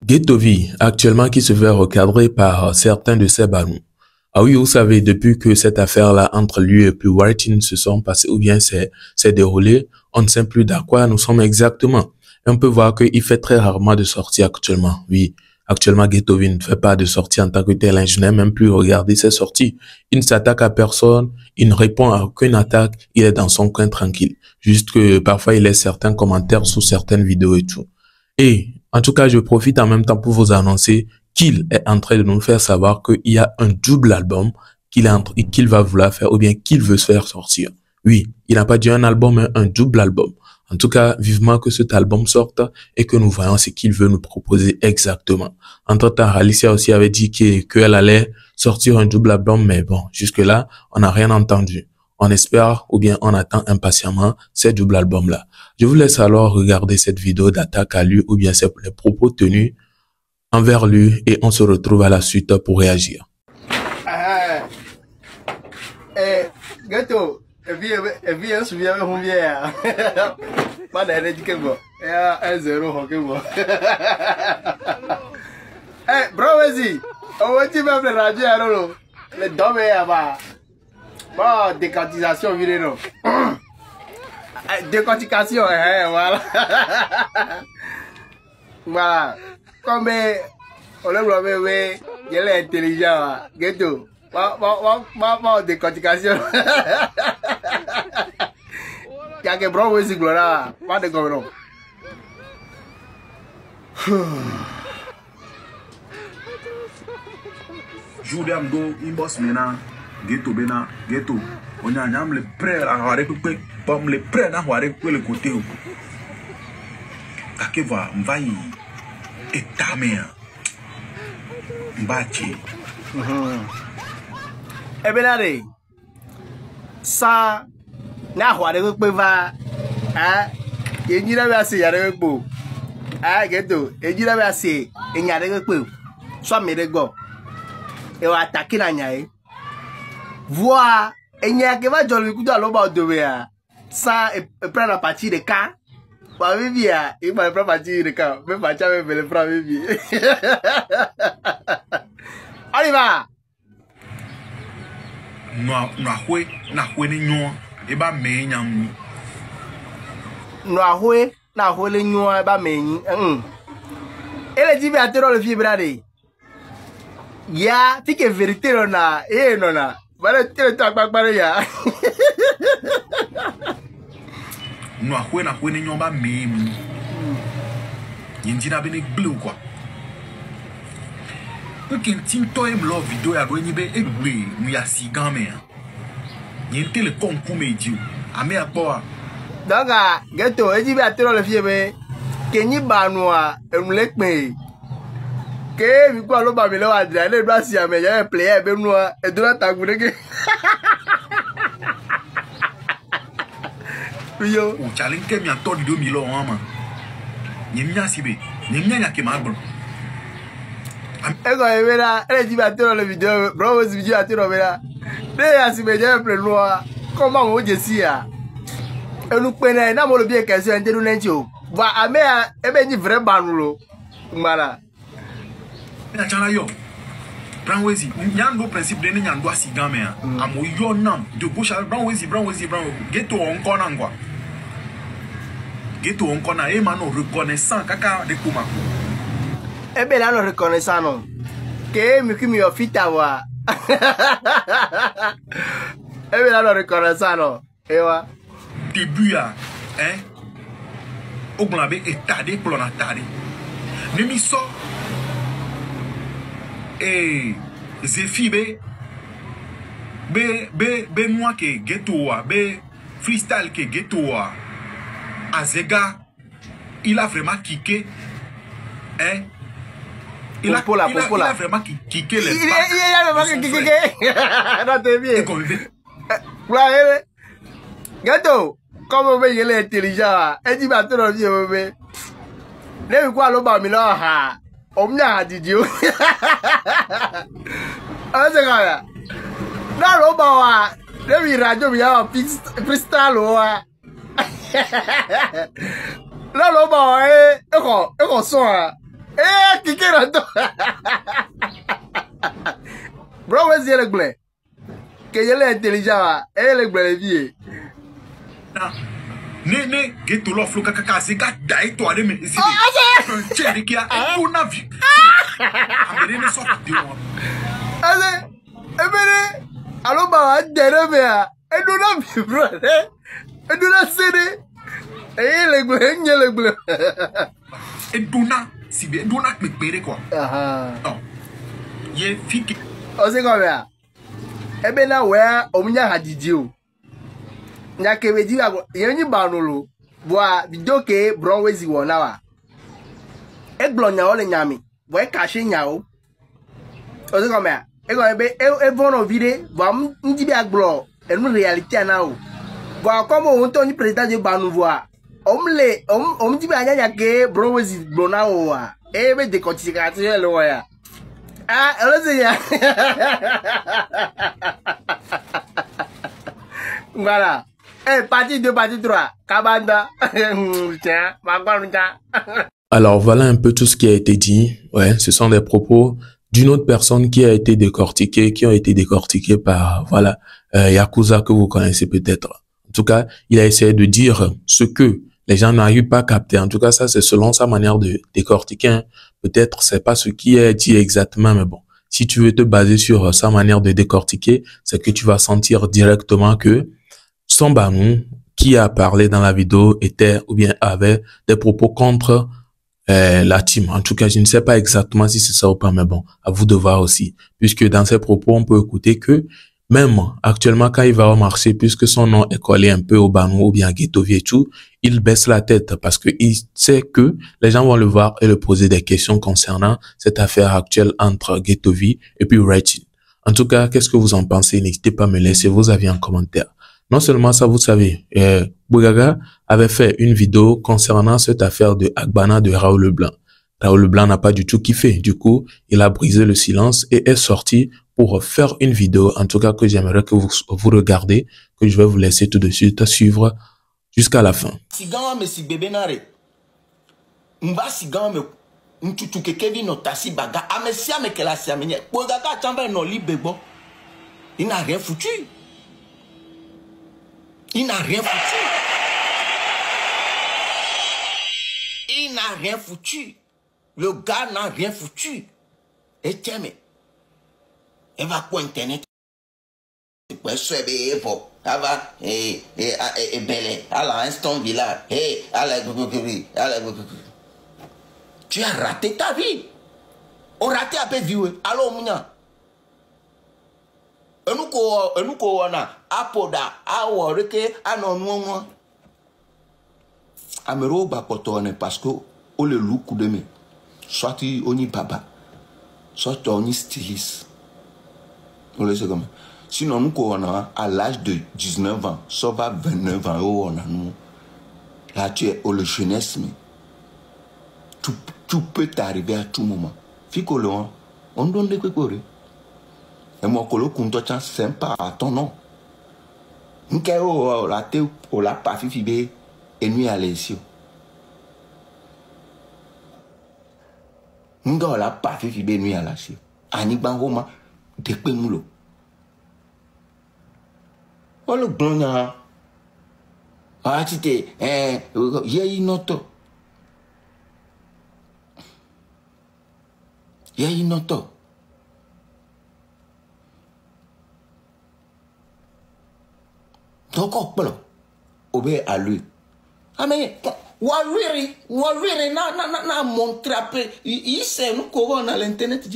Ghettovie, actuellement qui se fait recadrer par certains de ses ballons. Ah oui, vous savez, depuis que cette affaire-là entre lui et puis Whiting se sont passées ou bien s'est déroulée, on ne sait plus dans quoi nous sommes exactement. Et on peut voir qu'il fait très rarement de sorties actuellement. Oui, actuellement Ghettovie ne fait pas de sorties en tant que tel. Je n'ai même plus regardé ses sorties. Il ne s'attaque à personne, il ne répond à aucune attaque, il est dans son coin tranquille. Juste que parfois il laisse certains commentaires sous certaines vidéos et tout. Et en tout cas, je profite en même temps pour vous annoncer qu'il est en train de nous faire savoir qu'il y a un double album qu'il va vouloir faire ou bien qu'il veut se faire sortir. Oui, il n'a pas dit un album, mais un double album. En tout cas, vivement que cet album sorte et que nous voyons ce qu'il veut nous proposer exactement. Entre-temps, Alicia aussi avait dit qu'elle allait sortir un double album, mais bon, jusque-là, on n'a rien entendu. On espère ou bien on attend impatiemment ces double albums-là. Je vous laisse alors regarder cette vidéo d'attaque à lui ou bien les propos tenus envers lui et on se retrouve à la suite pour réagir. Ghetto, et puis je me souviens de mon vieil. Pas d'aller du Kebo. Et à 0 Kebo. Eh, bro, vas-y. On va dire même le radio à l'eau. Le dôme est là-bas. Bon, décantisation, vidéo. Décortication, voilà. Voilà. Comme on le voit, il est intelligent. Ghetto. Pas décortication. Il y a que bro, oui, gloire. Pas de gouvernement. Joudam do inbox maintenant. Ghetto bena, ghetto. On a le prêt à avoir récupéré, comme le prêt à avoir récupéré le côté. Kake va, m'vaille, et ta mère. M'bâti. Eh bien, allez, ça, n'a pas de récupéré va, hein, et n'y a pas assez, y a récupéré. Ah, ghetto, et n'y a pas assez, et n'y a récupéré. Soit mes régos, et on attaque la niaïe. Voir et il y a que va jouer le coup de l'eau de ça et prendre la partie de cas. Bah oui bien, il va prendre la partie de cas, mais pas jamais le prendre oui. On y va. Na hwe ni nyo e ba me nyam. Na hwe le nyo e ba me. Et les dit à le fibre allez. Ya, fi que vérité non na, non na. Voilà, tu es pas ya. Na hwe ni nyo ba me. Yindi na bene blue quoi. Aucun team toi aime leur vidéo à gagner be egbe nous ya si grand mais. Yindi le concours médio. Ame a quoi. Donc ghetto, et dit à le fibre. Kenyi banwa, emlekme. Que mi kwa lo ba mi lo adra le do si ame ya player be nu e do ta gure ke yo o challenge ke mi ato di 2000 o ma ni mi asibe ni mi nya ke ma gbon e go e vera e di ba to le video bro was video atiro vera le asibe je play nu comment o je si ya enu pe na mo lo bi e kesi en dedu nenti o va ame e be ni vrai banu lo mala Chana yo, Brownwezi, nyando principe de nyando asigan me amo yo nam de gauche à Brownwezi, ghetto encore nangwa. Ghetto encore na e mano reconnaissant kaka de kuma. E be la no reconnaissant non. Que mi kimi ofita wa. E be la no reconnaissant non. E wa début à hein. Oglabe etade plonatade. Ne mi so et Zéfi be moi que ghetto a be freestyle que ghetto a Azega il a vraiment kické hein il a vraiment kické les il a vraiment kické non t'es bien ouais ghetto comme be il est intelligent et dit ba trop bien be le quoi lo ba mi lo ha omnya didio azega na lo ba wa le mi radio mi ya freestyle wa la lo ba e ko so qui est Bro, ouais, c'est le blé. Que il est intelligent, et le blé vie. Ne geto lo flo kaka se ga dai to ale me isi. Cheri ki a ko na vi. Amere ne so de won. Ale, ebere, alo ba wa dere me a. E do na vi bro. E do na sere. Le blé, le blé. E do na si be do na pe pere quoi. Non. Ye fiki. O se ko be a. Ebe na we o munya hadiji o. Nya kebe ji ba yenyi banolo boa video ke bron wezi wona wa egblon nya ole nyami boy kashi nya o se ko me e go ebe e vono vide bo ndi bi agblo enu reality na o bo akomo won to ni president de banu voa omle di bi anya nya ke bron wezi blona o wa ebe de kotikati lo ya ele se ya voilà. Partie 2, partie 3. Kabanda. Alors voilà un peu tout ce qui a été dit. Ouais, ce sont des propos d'une autre personne qui a été décortiquée, qui ont été décortiqués par, voilà, Yakuza que vous connaissez peut-être. En tout cas, il a essayé de dire ce que les gens n'arrivent pas à capter. En tout cas, ça c'est selon sa manière de décortiquer. Hein. Peut-être c'est pas ce qui est dit exactement, mais bon. Si tu veux te baser sur sa manière de décortiquer, c'est que tu vas sentir directement que son Banou qui a parlé dans la vidéo était ou bien avait des propos contre la team. En tout cas, je ne sais pas exactement si c'est ça ou pas, mais bon, à vous de voir aussi. Puisque dans ses propos, on peut écouter que même actuellement, quand il va au marché, puisque son nom est collé un peu au Banou ou bien à Ghettovi et tout, il baisse la tête parce que il sait que les gens vont le voir et le poser des questions concernant cette affaire actuelle entre Ghettovi et puis Writing. En tout cas, qu'est-ce que vous en pensez? N'hésitez pas à me laisser vos avis en commentaire. Non seulement ça, vous savez, Bougaga avait fait une vidéo concernant cette affaire de Agbana de Raoul Leblanc. Raoul Leblanc n'a pas du tout kiffé. Du coup, il a brisé le silence et est sorti pour faire une vidéo, en tout cas que j'aimerais que vous regardez, que je vais vous laisser tout de suite suivre jusqu'à la fin. Il n'a rien foutu. Il n'a rien foutu. Il n'a rien foutu. Le gars n'a rien foutu. Et tiens, mais il va quoi internet? Tu as raté ta vie. On raté à peu vivre. Alors, Mounia. Enuko wana apoda awo reke anonwo amero ba potone parce que o le look de me soit oni baba soit oni styliste on le sait comme sinon nous wana à l'âge de 19 ans ça va 29 ans on a nous là tu es au le jeunesse mais tout peut t'arriver à tout moment fico le on donne des quoi. Et moi, je suis sympa à ton nom. Je suis là, pas fibé et nuit à l'essieu. Je suis là, pas fibé nuit à l'essieu. Anik Bangoma, dekpe moulo. Oh, le glonia. Ah, tu t'es, y'a noto. Y'a noto. Donc, on peut à lui. Ah, mais, Wawiri, na montré après. Il sait, nous, qu'on a l'internet.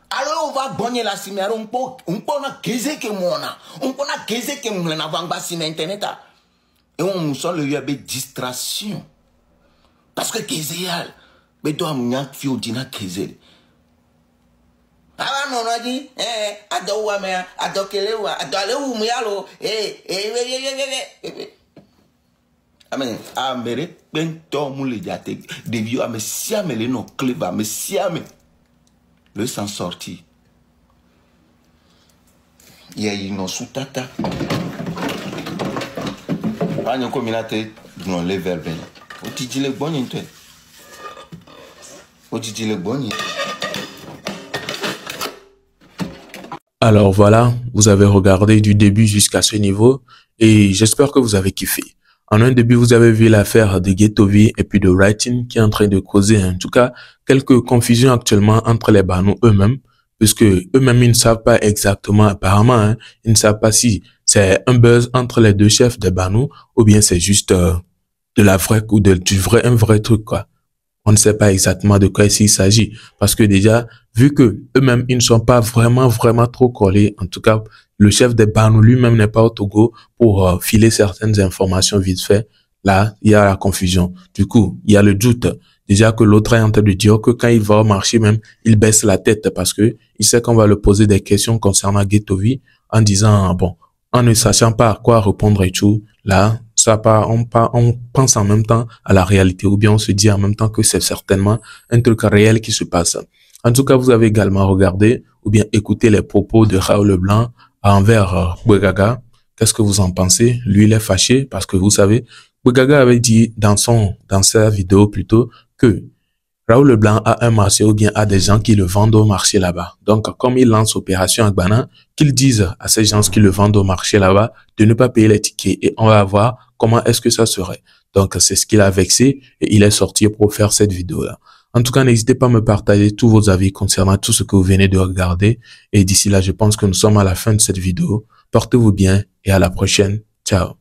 Alors, on va bonner la ciméra, on peut na kézé que mona. On peut na kézé que mona avant de passer internet. Et on nous sent le yabé distraction. Parce que kézé yal, mais toi, m'nyak fio dina kézé. Ah non, on a dit, adowa me, adokelewa, adalewu muyalo, amen, amere, bento moule jate, des vieux, ame siame le no cleva, me siame, le s'en sorti. Y'a une soutata. Agno combinate, non le verbe. O ti le bon into. Alors voilà, vous avez regardé du début jusqu'à ce niveau et j'espère que vous avez kiffé. En un début, vous avez vu l'affaire de Ghetto-V et puis de Writing qui est en train de causer en tout cas quelques confusions actuellement entre les Banu eux-mêmes, puisque eux-mêmes ils ne savent pas exactement apparemment, hein, ils ne savent pas si c'est un buzz entre les deux chefs des Banu ou bien c'est juste de la vraie ou un vrai truc quoi. On ne sait pas exactement de quoi il s'agit parce que déjà vu que eux-mêmes ils ne sont pas vraiment trop collés, en tout cas le chef des Banu lui-même n'est pas au Togo pour filer certaines informations vite fait. Là il y a la confusion. Du coup il y a le doute déjà que l'autre est en train de dire que quand il va au marché même il baisse la tête parce que il sait qu'on va le poser des questions concernant Ghetto-V en disant bon en ne sachant pas à quoi répondre et tout. Là on pense en même temps à la réalité ou bien on se dit en même temps que c'est certainement un truc réel qui se passe. En tout cas, vous avez également regardé ou bien écouté les propos de Raoul Leblanc envers Bougaga. Qu'est-ce que vous en pensez? Lui, il est fâché parce que vous savez, Bougaga avait dit dans sa vidéo plutôt que Raoul Leblanc a un marché ou bien a des gens qui le vendent au marché là-bas. Donc, comme il lance Opération Agbana, qu'ils disent à ces gens qui le vendent au marché là-bas de ne pas payer les tickets et on va voir comment est-ce que ça serait. Donc, c'est ce qu'il a vexé et il est sorti pour faire cette vidéo-là. En tout cas, n'hésitez pas à me partager tous vos avis concernant tout ce que vous venez de regarder. Et d'ici là, je pense que nous sommes à la fin de cette vidéo. Portez-vous bien et à la prochaine. Ciao.